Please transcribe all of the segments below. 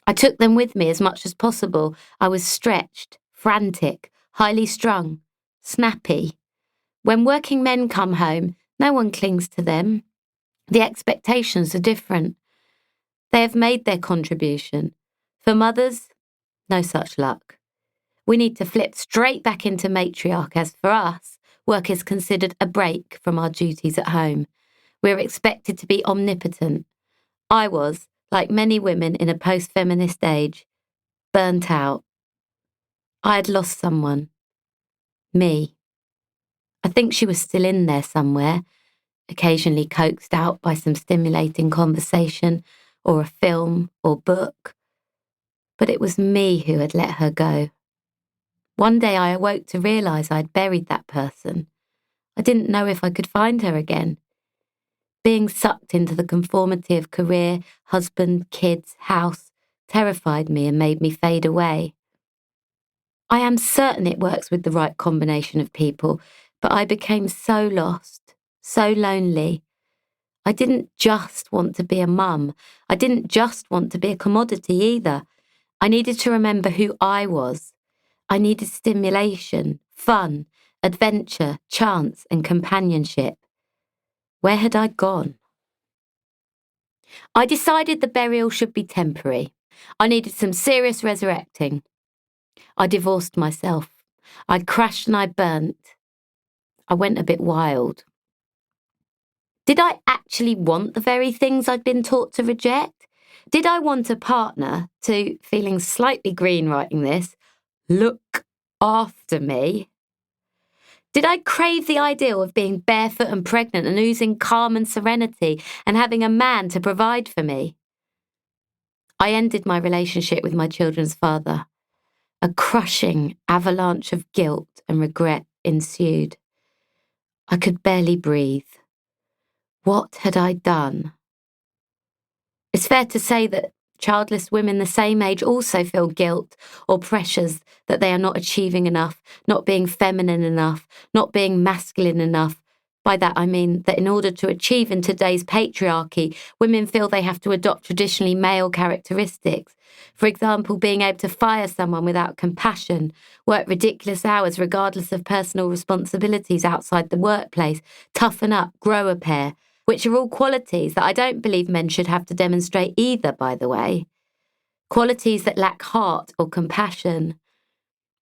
I took them with me as much as possible. I was stretched, frantic, highly strung, snappy. When working men come home, no one clings to them. The expectations are different. They have made their contribution. For mothers, no such luck. We need to flip straight back into matriarch, as for us, work is considered a break from our duties at home. We're expected to be omnipotent. I was, like many women in a post-feminist age, burnt out. I had lost someone. Me. I think she was still in there somewhere, occasionally coaxed out by some stimulating conversation or a film or book. But it was me who had let her go. One day I awoke to realise I'd buried that person. I didn't know if I could find her again. Being sucked into the conformity of career, husband, kids, house terrified me and made me fade away. I am certain it works with the right combination of people, but I became so lost, so lonely. I didn't just want to be a mum. I didn't just want to be a commodity either. I needed to remember who I was. I needed stimulation, fun, adventure, chance, and companionship. Where had I gone? I decided the burial should be temporary. I needed some serious resurrecting. I divorced myself. I crashed and I burnt. I went a bit wild. Did I actually want the very things I'd been taught to reject? Did I want a partner to, feeling slightly green writing this, look after me? Did I crave the ideal of being barefoot and pregnant and oozing calm and serenity and having a man to provide for me? I ended my relationship with my children's father. A crushing avalanche of guilt and regret ensued. I could barely breathe. What had I done? It's fair to say that childless women the same age also feel guilt or pressures that they are not achieving enough, not being feminine enough, not being masculine enough. By that I mean that in order to achieve in today's patriarchy, women feel they have to adopt traditionally male characteristics. For example, being able to fire someone without compassion, work ridiculous hours regardless of personal responsibilities outside the workplace, toughen up, grow a pair, which are all qualities that I don't believe men should have to demonstrate either, by the way. Qualities that lack heart or compassion.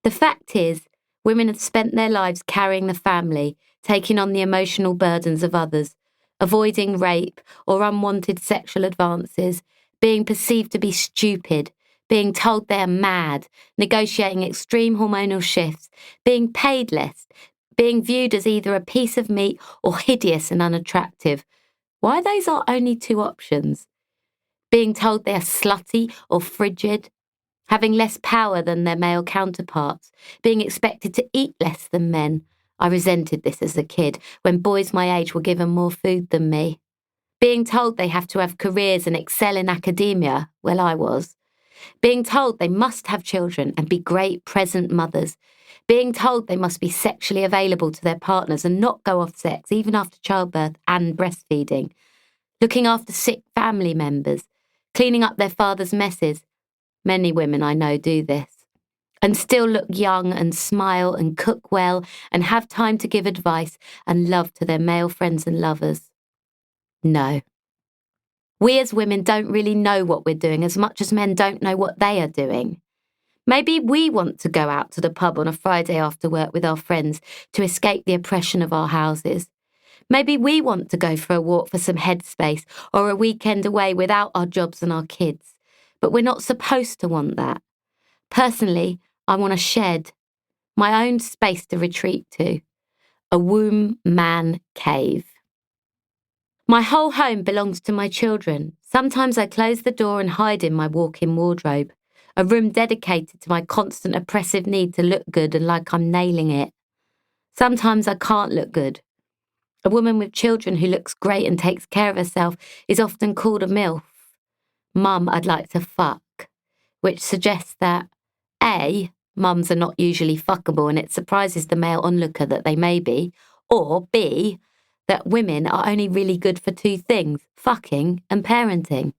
The fact is, women have spent their lives carrying the family, taking on the emotional burdens of others, avoiding rape or unwanted sexual advances, being perceived to be stupid, being told they are mad, negotiating extreme hormonal shifts, being paid less, being viewed as either a piece of meat or hideous and unattractive. Why those are only two options? Being told they are slutty or frigid, having less power than their male counterparts, being expected to eat less than men. I resented this as a kid, when boys my age were given more food than me. Being told they have to have careers and excel in academia, well, I was. Being told they must have children and be great present mothers. Being told they must be sexually available to their partners and not go off sex even after childbirth and breastfeeding. Looking after sick family members. Cleaning up their father's messes. Many women I know do this. And still look young and smile and cook well and have time to give advice and love to their male friends and lovers. No. We as women don't really know what we're doing as much as men don't know what they are doing. Maybe we want to go out to the pub on a Friday after work with our friends to escape the oppression of our houses. Maybe we want to go for a walk for some headspace or a weekend away without our jobs and our kids. But we're not supposed to want that. Personally, I want a shed, my own space to retreat to, a womb man cave. My whole home belongs to my children. Sometimes I close the door and hide in my walk-in wardrobe, a room dedicated to my constant oppressive need to look good and like I'm nailing it. Sometimes I can't look good. A woman with children who looks great and takes care of herself is often called a MILF. Mum, I'd like to fuck. Which suggests that A, mums are not usually fuckable and it surprises the male onlooker that they may be, or B, that women are only really good for two things, fucking and parenting.